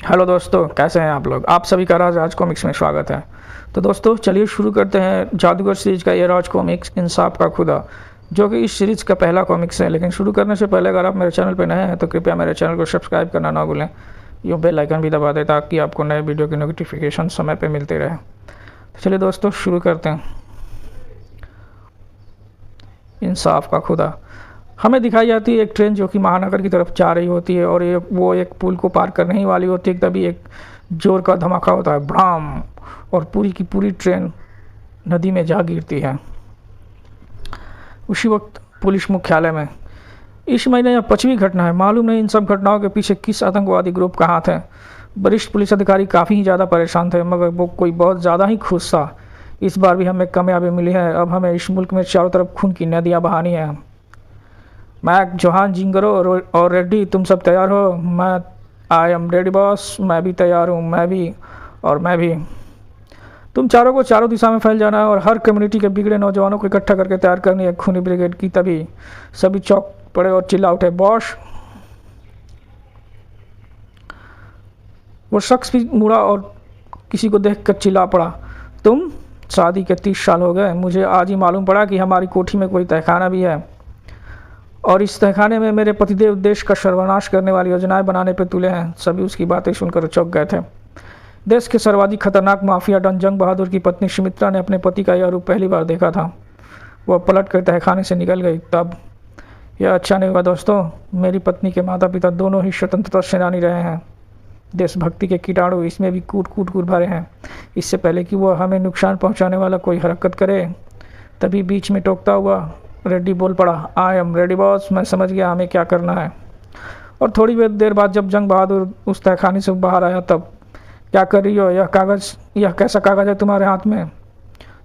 Hello दोस्तों, कैसे हैं आप लोग। आप सभी का राज कॉमिक्स में स्वागत है। तो दोस्तों चलिए शुरू करते हैं जादूगर सीरीज का ये राज कॉमिक्स इंसाफ का खुदा, जो कि इस सीरीज़ का पहला कॉमिक्स है। लेकिन शुरू करने से पहले अगर आप मेरे चैनल पर नए हैं तो कृपया मेरे चैनल को सब्सक्राइब करना ना भूलें। यो बेल आइकन भी दबा दें ताकि आपको नए वीडियो की नोटिफिकेशन समय पर मिलते रहे। तो चलिए दोस्तों शुरू करते हैं। इंसाफ का खुदा। हमें दिखाई जाती है एक ट्रेन जो कि महानगर की तरफ जा रही होती है और वो एक पुल को पार करने ही वाली होती है। तभी एक जोर का धमाका होता है, ब्राम, और पूरी की पूरी ट्रेन नदी में जा गिरती है। उसी वक्त पुलिस मुख्यालय में इस महीने यह 5वीं घटना है। मालूम नहीं इन सब घटनाओं के पीछे किस आतंकवादी ग्रुप का हाथ है। वरिष्ठ पुलिस अधिकारी काफ़ी ही ज़्यादा परेशान थे, मगर वो कोई बहुत ज़्यादा ही खुश था। इस बार भी हमें कामयाबी मिली है। अब हमें इस मुल्क में चारों तरफ खून की नदियाँ बहानी हैं। मैक, जोहान, जिंगरो और रेड्डी, तुम सब तैयार हो? I am ready boss. मैं भी तैयार हूँ। मैं भी। तुम चारों को चारों दिशा में फैल जाना है और हर कम्युनिटी के बिगड़े नौजवानों को इकट्ठा करके तैयार करनी है खूनी ब्रिगेड की। तभी सभी चौंक पड़े और चिल्ला उठे, बॉस। वो शख्स भी मुड़ा और किसी को देख कर चिल्ला पड़ा, तुम? शादी के 30 साल हो गए। मुझे आज ही मालूम पड़ा कि हमारी कोठी में कोई तहखाना भी है और इस तहखाने में मेरे पतिदेव देश का सर्वनाश करने वाली योजनाएं बनाने पर तुले हैं। सभी उसकी बातें सुनकर चौंक गए थे। देश के सर्वाधिक खतरनाक माफिया डॉन जंग बहादुर की पत्नी सुमित्रा ने अपने पति का यह रूप पहली बार देखा था। वह पलट कर तहखाने से निकल गई। तब यह अच्छा नहीं हुआ दोस्तों। मेरी पत्नी के माता पिता दोनों ही स्वतंत्रता सेनानी रहे हैं। देशभक्ति के कीटाणु इसमें भी कूट कूट कर भरे हैं। इससे पहले कि वह हमें नुकसान पहुँचाने वाला कोई हरकत करे, तभी बीच में टोकता हुआ रेड्डी बोल पड़ा, आई एम रेडी बॉस। मैं समझ गया हमें क्या करना है। और थोड़ी देर बाद जब जंग बहादुर उस तहखाने से बाहर आया, तब, क्या कर रही हो? यह कैसा कागज़ है तुम्हारे हाथ में?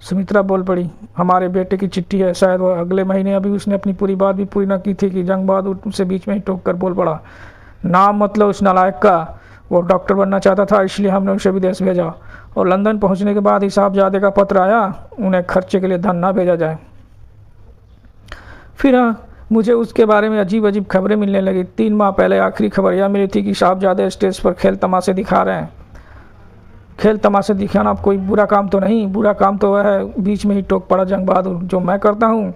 सुमित्रा बोल पड़ी, हमारे बेटे की चिट्ठी है। शायद वह अगले महीने। अभी उसने अपनी पूरी बात भी पूरी न की थी कि जंग बहादुर उसे बीच में ही टोक कर बोल पड़ा, नाम मतलब उस नालायक का। वो डॉक्टर बनना चाहता था, इसलिए हमने उसे विदेश भेजा और लंदन पहुँचने के बाद हिसाबजादे का पत्र आया, उन्हें खर्चे के लिए धन ना भेजा जाए। फिर मुझे उसके बारे में अजीब अजीब खबरें मिलने लगी। 3 माह पहले आखिरी खबर यह मिली थी कि साहबजादे स्टेज पर खेल तमाशे दिखा रहे हैं। खेल तमाशे दिखाना कोई बुरा काम तो नहीं। बुरा काम तो वह है। बीच में ही टोक पड़ा जंग बहादुर, जो मैं करता हूँ।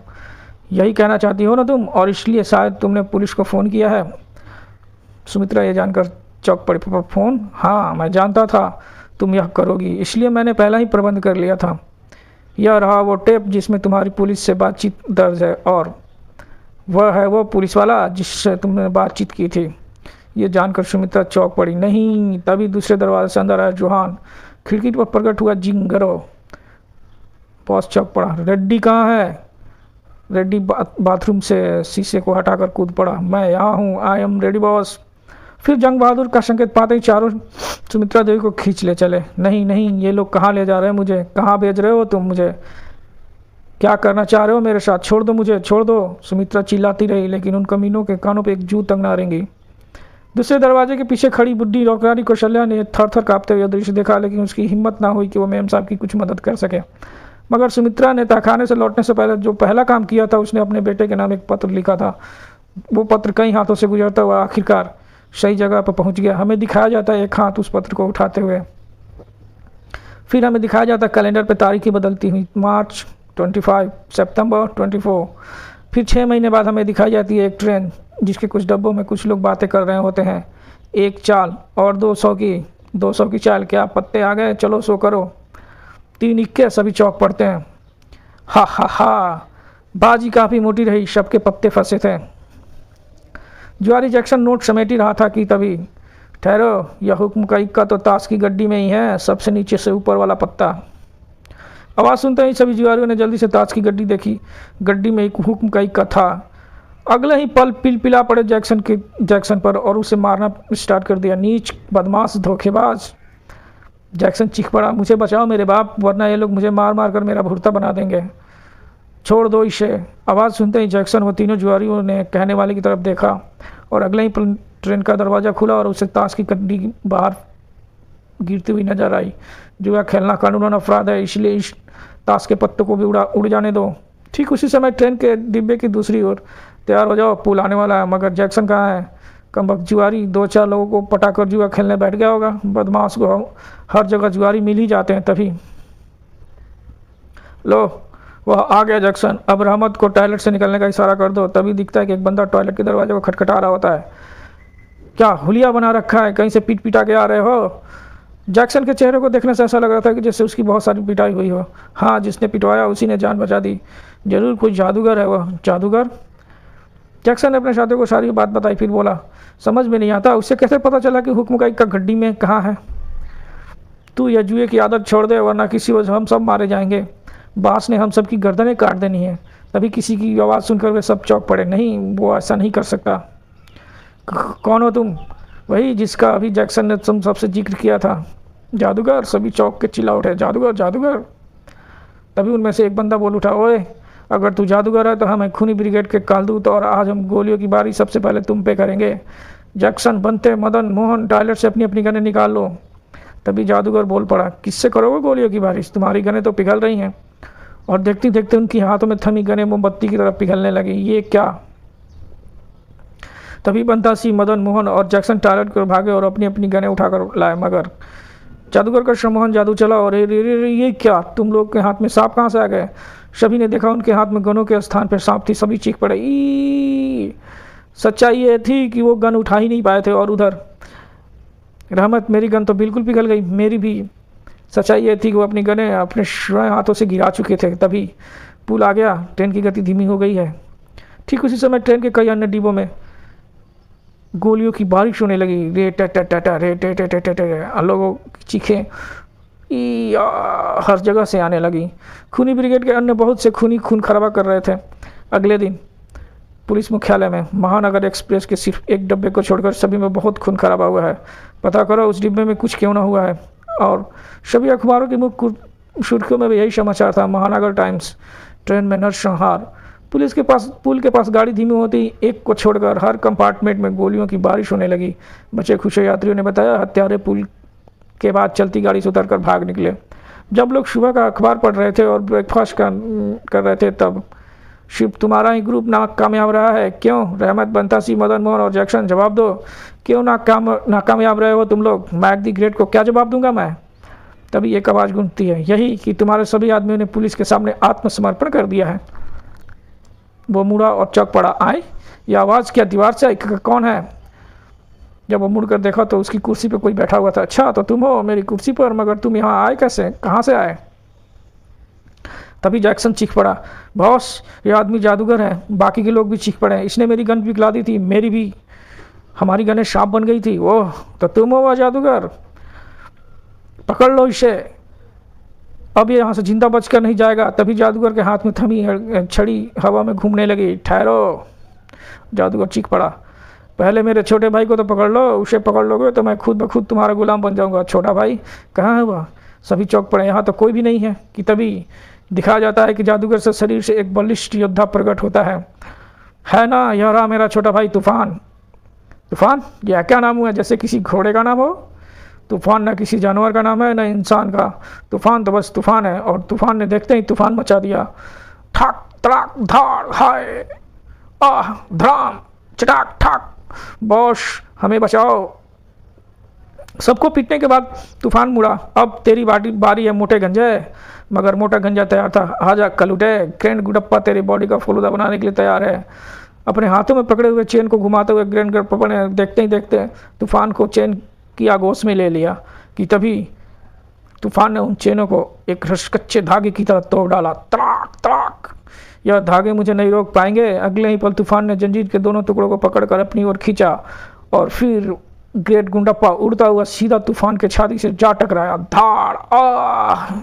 यही कहना चाहती हो ना तुम, और इसलिए शायद तुमने पुलिस को फ़ोन किया है। सुमित्रा ये जानकर चौंक पड़ी, फ़ोन? हाँ, मैं जानता था तुम यह करोगी, इसलिए मैंने पहला ही प्रबंध कर लिया था। यह रहा वो टेप जिसमें तुम्हारी पुलिस से बातचीत दर्ज है, और वह है वो पुलिस वाला जिससे तुमने बातचीत की थी। ये जानकर सुमित्रा चौंक पड़ी। नहीं। तभी दूसरे दरवाजे से अंदर आया जोहान। खिड़की पर प्रकट हुआ जिंगरो। बॉस चौंक पड़ा, रेड्डी कहाँ है? रेड्डी बाथरूम से शीशे को हटाकर कूद पड़ा, मैं यहाँ हूँ। I am ready boss. फिर जंग बहादुर का संकेत पाते ही चारों सुमित्रा देवी को खींच ले चले। नहीं, ये लोग कहाँ ले जा रहे हैं मुझे? कहाँ भेज रहे हो तुम मुझे? क्या करना चाह रहे हो मेरे साथ? छोड़ दो मुझे, छोड़ दो। सुमित्रा चिल्लाती रही, लेकिन उन कमीनों के कानों पे एक जू तक ना रेंगी। दूसरे दरवाजे के पीछे खड़ी बुढ़ी डॉक्टरानी कौशल्या ने थर थर काँपते हुए दृश्य देखा, लेकिन उसकी हिम्मत ना हुई कि वो मेम साहब की कुछ मदद कर सके। मगर सुमित्रा ने तहखाने से लौटने से पहले जो पहला काम किया था, उसने अपने बेटे के नाम एक पत्र लिखा था। वो पत्र कई हाथों से गुजरता हुआ आखिरकार सही जगह पर पहुँच गया। हमें दिखाया जाता है एक हाथ उस पत्र को उठाते हुए, फिर हमें दिखाया जाता है कैलेंडर पर तारीखें बदलती हुई, मार्च 25, सितंबर 24। फिर 6 महीने बाद हमें दिखाई जाती है एक ट्रेन जिसके कुछ डब्बों में कुछ लोग बातें कर रहे होते हैं। एक चाल और 200 की चाल। क्या पत्ते आ गए? चलो सो करो। 3 इक्के। सभी चौंक पड़ते हैं। हा। बाजी काफ़ी मोटी रही, सबके पत्ते फंसे थे। जुआरी जैक्सन नोट समेट ही रहा था कि तभी, ठहरो, यह हुक्म का इक्का तो ताश की गड्डी में ही है, सबसे नीचे से ऊपर वाला पत्ता। आवाज़ सुनते ही सभी जुआरियों ने जल्दी से ताश की गड्डी देखी। गड्डी में एक हुक्म का इक्का था। अगले ही पल पिला पड़े जैक्सन पर और उसे मारना स्टार्ट कर दिया। नीच, बदमाश, धोखेबाज। जैक्सन चीख पड़ा, मुझे बचाओ मेरे बाप, वरना ये लोग मुझे मार मार कर मेरा भुर्ता बना देंगे। छोड़ दो इसे। आवाज़ सुनते ही जैक्सन व तीनों जुआरियों ने कहने वाले की तरफ देखा और अगले ही पल ट्रेन का दरवाज़ा खुला और उसे ताश की गड्डी बाहर गिरती हुई नजर आई। जुआ खेलना कानूनन अपराध है, इसलिए इस ताश के पत्तों को भी उड़ जाने दो। ठीक उसी समय ट्रेन के डिब्बे की दूसरी ओर, तैयार हो जाओ, पुल आने वाला है। मगर जैक्सन कहाँ है? कमबख्त जुआरी 2-4 लोगों को पटाकर जुआ खेलने बैठ गया होगा। बदमाश को हर जगह जुआरी मिल ही जाते हैं। तभी लो वह आ गया जैक्सन। अब रहमत को टॉयलेट से निकलने का इशारा कर दो। तभी दिखता है कि एक बंदा टॉयलेट के दरवाजे को खटखटा रहा होता है। क्या हुलिया बना रखा है, कहीं से पीट पिटा के आ रहे हो? जैक्सन के चेहरे को देखने से ऐसा लग रहा था कि जैसे उसकी बहुत सारी पिटाई हुई हो। हाँ, जिसने पिटवाया उसी ने जान बचा दी। जरूर कोई जादूगर है वह। जादूगर? जैक्सन ने अपने साथी को सारी बात बताई। फिर बोला, समझ में नहीं आता, उससे कैसे पता चला कि हुक्म का गड्डी में कहाँ है? तू यह जुए की आदत छोड़ दे, वरना किसी वजह हम सब मारे जाएंगे। बास ने हम सब की गर्दनें काट देनी है। तभी किसी की आवाज़ सुनकर वे सब चौंक पड़े। नहीं, वो ऐसा नहीं कर सकता। कौन हो तुम? वही जिसका अभी जैक्सन ने तुम सबसे जिक्र किया था। जादूगर? सभी चौंक के चिल्ला उठे, जादूगर जादूगर। तभी उनमें से एक बंदा बोल उठा, ओए अगर तू जादूगर है तो हमें खूनी ब्रिगेड के कालदूत, और आज हम गोलियों की बारी सबसे पहले तुम पे करेंगे। जैक्सन, बनते, मदन, मोहन, टॉयलेट से अपनी अपनी गनें निकाल लो। तभी जादूगर बोल पड़ा, किससे करोगे गोलियों की बारिश? तुम्हारी गनें तो पिघल रही हैं। और देखते देखते उनकी हाथों में थमी गनें मोमबत्ती की तरफ पिघलने लगी। ये क्या? तभी बंतासी, मदन मोहन और जैक्सन टॉयलेट को भागे और अपनी अपनी गनें उठाकर लाए। मगर जादूगर का सम्मोहन जादू चला। और ये क्या? तुम लोग के हाथ में सांप कहाँ से आ गए? सभी ने देखा उनके हाथ में गनों के स्थान पर सांप थी। सभी चीख पड़े, ई। सच्चाई ये थी कि वो गन उठा ही नहीं पाए थे। और उधर रहमत, मेरी गन तो बिल्कुल पिघल गई। मेरी भी। सच्चाई ये थी कि वो अपनी गनें अपने स्वयं हाथों से गिरा चुके थे। तभी पुल आ गया। ट्रेन की गति धीमी हो गई है। ठीक उसी समय ट्रेन के कई अन्य डिब्बों में गोलियों की बारिश होने लगी। रे टे टे टे टे रे टे टे टे टे टे। लोगों की चीखें हर जगह से आने लगी। खूनी ब्रिगेड के अन्य बहुत से खूनी खून खराबा कर रहे थे। अगले दिन पुलिस मुख्यालय में महानगर एक्सप्रेस के सिर्फ एक डब्बे को छोड़कर सभी में बहुत खून खराबा हुआ है। पता करो उस डिब्बे में कुछ क्यों ना हुआ है। और सभी अखबारों की मुख्य सुर्खियों में भी यही समाचार था। महानगर टाइम्स, ट्रेन में नरसंहार। पुल के पास गाड़ी धीमी होती एक को छोड़कर हर कंपार्टमेंट में गोलियों की बारिश होने लगी। बचे खुशे यात्रियों ने बताया, हत्यारे पुल के बाद चलती गाड़ी से उतरकर भाग निकले। जब लोग सुबह का अखबार पढ़ रहे थे और ब्रेकफास्ट कर रहे थे, तब शिव, तुम्हारा ही ग्रुप नाकामयाब रहा है। क्यों? रहमत, बंतासी, मदन मोहन और जैक्सन, जवाब दो। क्यों नाकामयाब रहे हो तुम लोग? मैक दी ग्रेट को क्या जवाब दूंगा मैं? तभी एक आवाज़ गूंजती है, यही कि तुम्हारे सभी आदमियों ने पुलिस के सामने आत्मसमर्पण कर दिया है। वो मुड़ा और चौंक पड़ा। आए? यह आवाज़ क्या दीवार से आई? कौन है? जब वो मुड़कर देखा तो उसकी कुर्सी पर कोई बैठा हुआ था। अच्छा, तो तुम हो मेरी कुर्सी पर? मगर तुम यहाँ आए कैसे? कहाँ से आए? तभी जैक्सन चीख पड़ा, बॉस ये आदमी जादूगर है। बाकी के लोग भी चीख पड़े, इसने मेरी गन पिघला दी थी। मेरी भी। हमारी गनें सांप बन गई थी। ओह, तो तुम हो वह जादूगर? पकड़ लो इसे, अब ये यहाँ से जिंदा बचकर नहीं जाएगा। तभी जादूगर के हाथ में थमी छड़ी हवा में घूमने लगी। ठहरो, जादूगर चीख पड़ा, पहले मेरे छोटे भाई को तो पकड़ लो। उसे पकड़ लोगे तो मैं खुद ब खुद तुम्हारा गुलाम बन जाऊंगा। छोटा भाई कहाँ है वह? सभी चौंक पड़े, यहाँ तो कोई भी नहीं है। कि तभी दिखाया जाता है कि जादूगर से शरीर से एक बलिष्ठ योद्धा प्रकट होता है ना? यह रहा मेरा छोटा भाई तूफान। तूफान? यह क्या नाम हुआ? जैसे किसी घोड़े का नाम हो। तूफान न किसी जानवर का नाम है न इंसान का। तूफान तो बस तूफान है। और तूफान ने देखते ही तूफान मचा दिया। ठाक तड़ाक धाड़ हाय आह धराम चटाक ठाक। बॉस हमें बचाओ। सबको पीटने के बाद तूफान मुड़ा। अब तेरी बारी है मोटे गंजे। मगर मोटा गंजा तैयार था। आजा कल उठे, ग्रैंड गुडप्पा तेरी बॉडी का फलूदा बनाने के लिए तैयार है। अपने हाथों में पकड़े हुए चेन को घुमाते हुए ग्रैंड गुडप्पा ने देखते ही देखते तूफान को चेन की आगोश में ले लिया। कि तभी तूफान ने उन चेनों को एक रसकच्चे धागे की तरह तोड़ डाला। तड़ाक तड़ाक। यह धागे मुझे नहीं रोक पाएंगे। अगले ही पल तूफान ने जंजीर के दोनों टुकड़ों को पकड़कर अपनी ओर खींचा और फिर ग्रेट गुंडप्पा उड़ता हुआ सीधा तूफान के छाती से जा टकराया। धाड़ आह।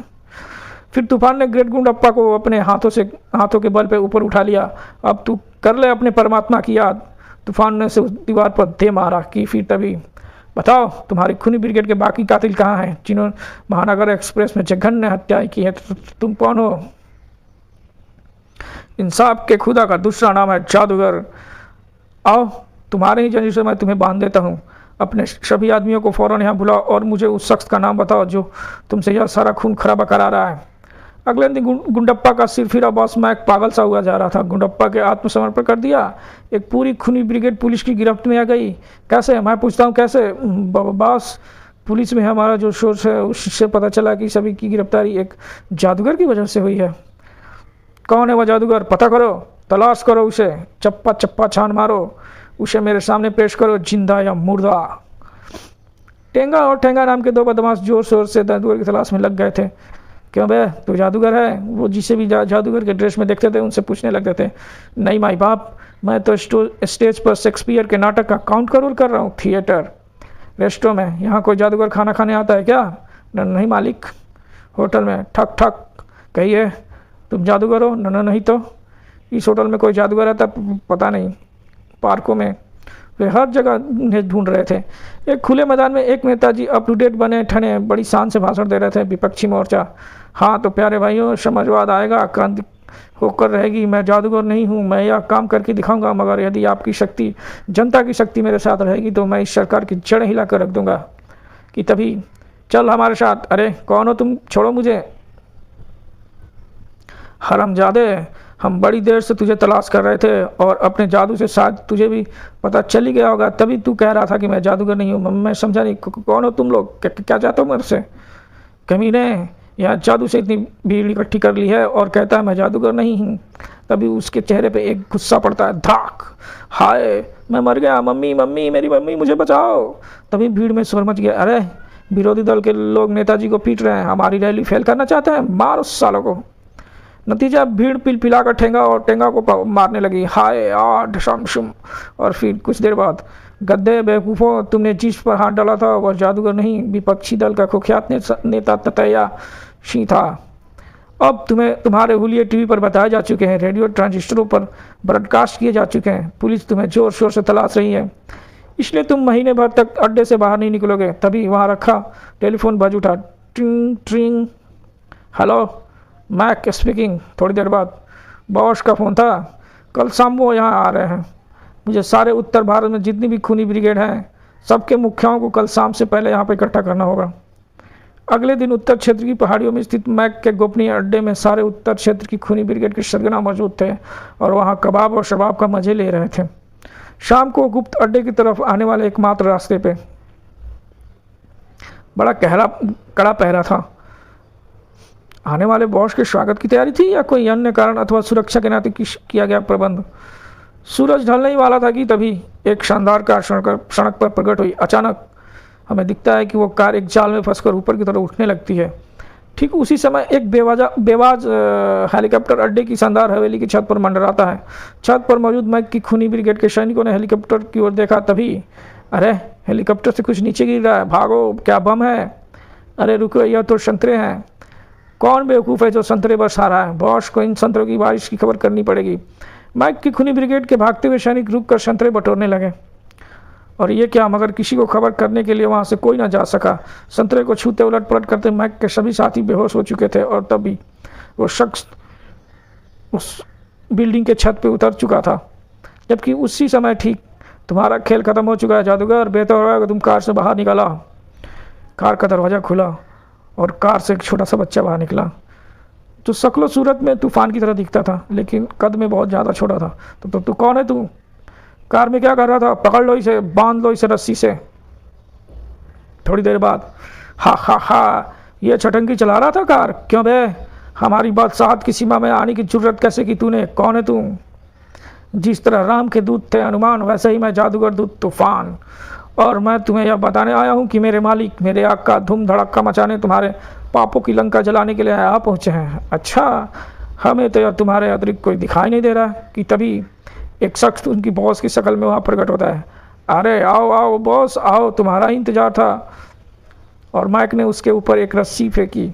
फिर तूफान ने ग्रेट गुंडप्पा को अपने हाथों के बल पे ऊपर उठा लिया। अब तू कर ले अपने परमात्मा की याद। तूफान ने से उस दीवार पर दे मारा। कि फिर तभी बताओ तुम्हारी खूनी ब्रिगेड के बाकी कातिल कहाँ हैं, जिन्होंने महानगर एक्सप्रेस में जघन्य हत्याएं की है? तो तुम कौन हो? इंसाफ के खुदा का दूसरा नाम है जादूगर। आओ तुम्हारे ही जंजीर से मैं तुम्हें बांध देता हूँ। अपने सभी आदमियों को फौरन यहाँ बुलाओ और मुझे उस शख्स का नाम बताओ जो तुमसे यह सारा खून खराबा करा रहा है। अगले दिन गुंडप्पा का सिर फिरा। बॉस मैं पागल सा हुआ जा रहा था। गुंडप्पा के आत्मसमर्पण कर दिया। एक पूरी खूनी ब्रिगेड पुलिस की गिरफ्त में आ गई। कैसे? मैं पूछता हूँ कैसे? बॉस पुलिस में हमारा जो सोर्स है उससे पता चला कि सभी की गिरफ्तारी एक जादूगर की वजह से हुई है। कौन है वह जादूगर? पता करो, तलाश करो उसे, चप्पा चप्पा छान मारो, उसे मेरे सामने पेश करो, जिंदा या मुर्दा। टेंगा और ठेंगा नाम के दो बदमाश जोर शोर से जादूगर की तलाश में लग गए थे। क्यों बे, तू जादूगर है? वो जिसे भी जादूगर के ड्रेस में देखते थे उनसे पूछने लगते थे। नहीं माई बाप, मैं तो स्टेज पर शेक्सपियर के नाटक का काउंट करोल कर रहा हूँ। थिएटर रेस्टोरेंट में यहाँ कोई जादूगर खाना खाने आता है क्या? नहीं मालिक। होटल में ठक ठक कहिए, तुम जादूगर हो? नहीं तो इस होटल में कोई जादूगर आता पता नहीं। पार्कों में वे हर जगह उन्हें ढूंढ रहे थे। एक खुले मैदान में एक नेताजी अप टू डेट बने ठने बड़ी शान से भाषण दे रहे थे। विपक्षी मोर्चा, हाँ तो प्यारे भाइयों, समाजवाद आएगा, क्रांति होकर रहेगी। मैं जादूगर नहीं हूँ, मैं यह काम करके दिखाऊंगा, मगर यदि आपकी शक्ति, जनता की शक्ति मेरे साथ रहेगी तो मैं इस सरकार की जड़ हिला कर रख दूंगा। कि तभी चल हमारे साथ। अरे कौन हो तुम? छोड़ो मुझे। हरामजादे, हम बड़ी देर से तुझे तलाश कर रहे थे और अपने जादू से शायद तुझे भी पता चल ही गया होगा, तभी तू कह रहा था कि मैं जादूगर नहीं हूँ। मैं समझा नहीं, कौन हो तुम लोग? क्या चाहते हो मेरे से? कमीने, यहाँ जादू से इतनी भीड़ इकट्ठी कर ली है और कहता है मैं जादूगर नहीं हूँ। तभी उसके चेहरे पे एक गुस्सा पड़ता है। धाक, हाय मैं मर गया, मम्मी मम्मी, मेरी मम्मी, मुझे बचाओ। तभी भीड़ में शोर मच गया। अरे विरोधी दल के लोग नेताजी को पीट रहे हैं, हमारी रैली फेल करना चाहते हैं, मार उस सालों को। नतीजा भीड़ पिलाकर ठेंगा और टेंगा को मारने लगी। हाय आठ शमशुम। और फिर कुछ देर बाद, गद्दे बेवकूफ़ों, तुमने जिस पर हाथ डाला था वह जादूगर नहीं, विपक्षी दल का कुख्यात नेता ततैया सिंह था। अब तुम्हारे हुलिये टीवी पर बताए जा चुके हैं, रेडियो ट्रांजिस्टरों पर ब्रॉडकास्ट किए जा चुके हैं। पुलिस तुम्हें जोर शोर से तलाश रही है, इसलिए तुम महीने भर तक अड्डे से बाहर नहीं निकलोगे। तभी वहाँ रखा टेलीफोन बज उठा। ट्रिंग ट्रिंग। Hello, Mac speaking. थोड़ी देर बाद बॉस का फ़ोन था। कल शाम वो यहाँ आ रहे हैं। मुझे सारे उत्तर भारत में जितनी भी खूनी ब्रिगेड हैं सबके मुखियाओं को कल शाम से पहले यहाँ पर इकट्ठा करना होगा। अगले दिन उत्तर क्षेत्र की पहाड़ियों में स्थित मैक के गोपनीय अड्डे में सारे उत्तर क्षेत्र की खूनी ब्रिगेड के सरगना मौजूद थे और वहाँ कबाब और शबाब का मजे ले रहे थे। शाम को गुप्त अड्डे की तरफ आने वाले एकमात्र रास्ते पे बड़ा कड़ा पहरा था। आने वाले बॉस के स्वागत की तैयारी थी या कोई अन्य कारण अथवा सुरक्षा के नाते किया गया प्रबंध? सूरज ढलने ही वाला था कि तभी एक शानदार कार सड़क पर प्रकट हुई। अचानक हमें दिखता है कि वो कार एक जाल में फंसकर ऊपर की तरफ उठने लगती है। ठीक उसी समय एक बेवाज हेलीकॉप्टर अड्डे की शानदार हवेली की छत पर मंडराता है। छत पर मौजूद मैक की खूनी ब्रिगेड के सैनिकों ने हेलीकॉप्टर की ओर देखा। तभी अरे हेलीकॉप्टर से कुछ नीचे गिर रहा है, भागो, क्या बम है? अरे रुको, यह तो संतरे हैं। कौन बेवकूफ़ है जो संतरे बरसा रहा है? बॉस को इन संतरों की बारिश की खबर करनी पड़ेगी। मैक की खूनी ब्रिगेड के भागते हुए सैनिक रुक कर संतरे बटोरने लगे। और ये क्या, मगर किसी को खबर करने के लिए वहाँ से कोई ना जा सका। संतरे को छूते उलट पलट करते मैक के सभी साथी बेहोश हो चुके थे और तभी वो शख्स उस बिल्डिंग के छत पे उतर चुका था। जबकि उसी समय ठीक तुम्हारा खेल खत्म हो चुका है जादूगर, बेहतर होगा तुम कार से बाहर निकला। कार का दरवाज़ा खुला और कार से एक छोटा सा बच्चा बाहर निकला जो शक्लो सूरत में तूफान की तरह दिखता था, लेकिन कद में बहुत ज़्यादा छोटा था। तो तू कौन है? तू कार में क्या कर रहा था? पकड़ लो इसे, बांध लो इसे रस्सी से। थोड़ी देर बाद, हा, ये छटंकी चला रहा था कार? क्यों बे, हमारी बादशाहत की सीमा में आने की जरूरत कैसे की तूने? कौन है तू? जिस तरह राम के दूत थे हनुमान, वैसे ही मैं जादूगर दूत तूफान। और मैं तुम्हें यह बताने आया हूँ कि मेरे मालिक, मेरे आका धूम धड़क्का मचाने, तुम्हारे पापों की लंका जलाने के लिए आ पहुँचे हैं। अच्छा, हमें तो यह तुम्हारे अतिरिक्त कोई दिखाई नहीं दे रहा। कि तभी एक शख्स उनकी बॉस की शक्ल में वहाँ प्रकट होता है। अरे आओ आओ बॉस, आओ, तुम्हारा ही इंतजार था। और मैक ने उसके ऊपर एक रस्सी फेंकी।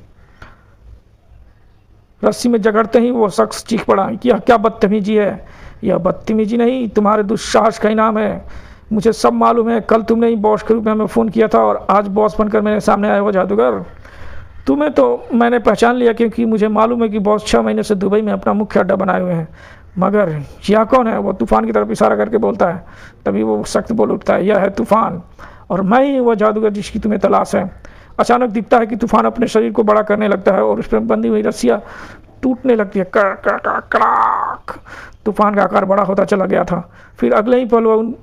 रस्सी में जगड़ते ही वो शख्स चीख पड़ा, यह क्या बदतमीजी है? यह बदतमीजी नहीं, तुम्हारे दुस्साहस का इनाम है। मुझे सब मालूम है, कल तुमने ही बॉस के रूप में हमें फ़ोन किया था और आज बॉस बनकर मेरे सामने आए हो जादूगर। तुम्हें तो मैंने पहचान लिया क्योंकि मुझे मालूम है कि बॉस 6 महीने से दुबई में अपना मुख्य अड्डा बनाए हुए हैं। मगर यह कौन है? वो तूफ़ान की तरफ इशारा करके बोलता है। तभी वो शख्स बोल उठता है, यह है तूफ़ान और मैं ही वो जादूगर जिसकी तुम्हें तलाश है। अचानक दिखता है कि तूफान अपने शरीर को बड़ा करने लगता है और उस पर बंधी हुई रस्सियाँ टूटने लगती है। कड़ाक। तूफान का आकार बड़ा होता चला गया था। फिर अगले ही पल वह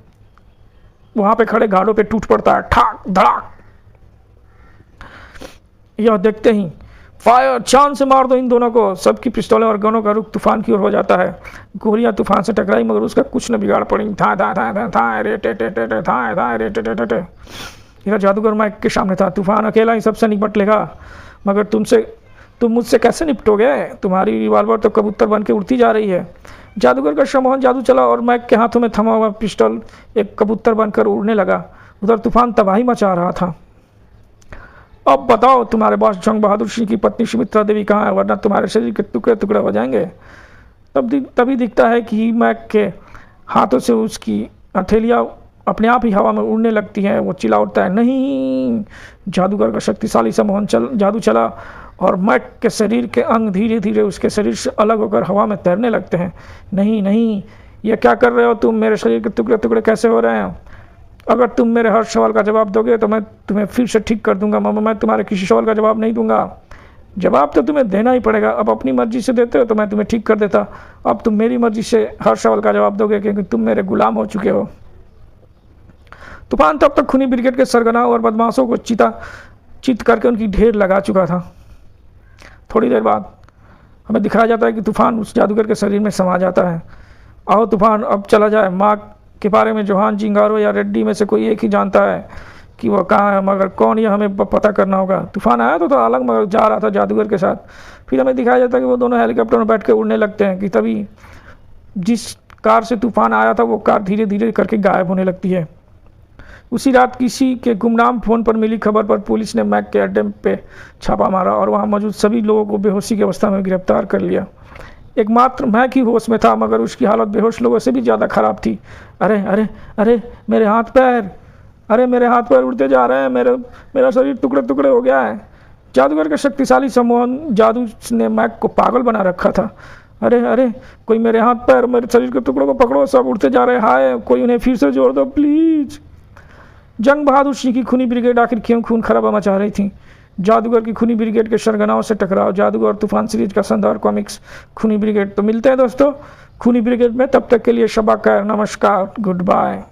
वहाँ पे खड़े गार्डों पे टूट पड़ता है। ठाक धड़ाक। यह देखते ही फायर, चांद से मार दो इन दोनों को। सबकी पिस्तौलें और गनों का रुख तूफान की ओर हो जाता है। गोलियां तूफान से टकराई मगर उसका कुछ न बिगाड़ पड़ी। था रे टे टे टे टे था रे टे टे टे टे। यह जादूगर माइक के सामने था। तूफान अकेला ही सबसे निपट लेगा, मगर तुम मुझसे कैसे निपटोगे? तुम्हारी रिवॉल्वर तो कबूतर बन के उड़ती जा रही है। जादूगर का सम्मोहन जादू चला और माइक के हाथों में थमा हुआ पिस्टल एक कबूतर बनकर उड़ने लगा। उधर तूफान तबाही मचा रहा था। अब बताओ, तुम्हारे बॉस जंग बहादुर सिंह की पत्नी सुमित्रा देवी कहाँ है, वरना तुम्हारे शरीर के टुकड़े टुकड़े हो जाएंगे। तभी दिखता है कि मैक के हाथों से उसकी हथेलियाँ अपने आप ही हवा में उड़ने लगती हैं। वो चिल्ला उठता है, नहीं! जादूगर का शक्तिशाली सम्मोहन जादू चला और मैक के शरीर के अंग धीरे धीरे उसके शरीर से अलग होकर हवा में तैरने लगते हैं। नहीं नहीं, ये क्या कर रहे हो तुम? मेरे शरीर के टुकड़े टुकड़े कैसे हो रहे हैं? अगर तुम मेरे हर सवाल का जवाब दोगे तो मैं तुम्हें फिर से ठीक कर दूंगा। मैं तुम्हारे किसी सवाल का जवाब नहीं दूंगा। जवाब तो तुम्हें देना ही पड़ेगा। अब अपनी मर्जी से देते हो तो मैं तुम्हें ठीक कर देता। अब तुम मेरी मर्जी से हर सवाल का जवाब दोगे, क्योंकि तुम मेरे गुलाम हो चुके हो। तूफान तब तक खूनी ब्रिगेड के सरगनाओं और बदमाशों को चित करके उनकी ढेर लगा चुका था। थोड़ी देर बाद हमें दिखाया जाता है कि तूफान उस जादूगर के शरीर में समा जाता है। आओ तूफान, अब चला जाए। माँ के बारे में जोहान जिंगारो या रेड्डी में से कोई एक ही जानता है कि वह कहाँ है, मगर कौन, यह हमें पता करना होगा। तूफान आया तो अलग मगर जा रहा था जादूगर के साथ। फिर हमें दिखाया जाता है कि वो दोनों हेलीकॉप्टर में बैठ के उड़ने लगते हैं कि तभी जिस कार से तूफान आया था वो कार धीरे धीरे करके गायब होने लगती है। उसी रात किसी के गुमनाम फ़ोन पर मिली खबर पर पुलिस ने मैक के अड्डे पे छापा मारा और वहाँ मौजूद सभी लोगों को बेहोशी की अवस्था में गिरफ्तार कर लिया। एकमात्र मैक ही होश में था, मगर उसकी हालत बेहोश लोगों से भी ज़्यादा ख़राब थी। अरे अरे अरे, मेरे हाथ पैर! अरे मेरे हाथ पैर उड़ते जा रहे हैं। मेरा शरीर टुकड़े टुकड़े हो गया है। जादूगर का शक्तिशाली सम्मोहन जादू ने मैक को पागल बना रखा था। अरे अरे, कोई मेरे हाथ पैर, मेरे शरीर के टुकड़ों को पकड़ो, सब उड़ते जा रहे हैं। हाय, कोई उन्हें फिर से जोड़ दो प्लीज़। जंग बहादुर सिंह की खूनी ब्रिगेड आखिर क्यों खून खराबा मचा रही थी? जादूगर की खूनी ब्रिगेड के सरगनाओं से टकराव। जादूगर और तूफान सीरीज का शानदार कॉमिक्स खूनी ब्रिगेड। तो मिलते हैं दोस्तों खूनी ब्रिगेड में, तब तक के लिए शबा खैर, नमस्कार, गुड बाय।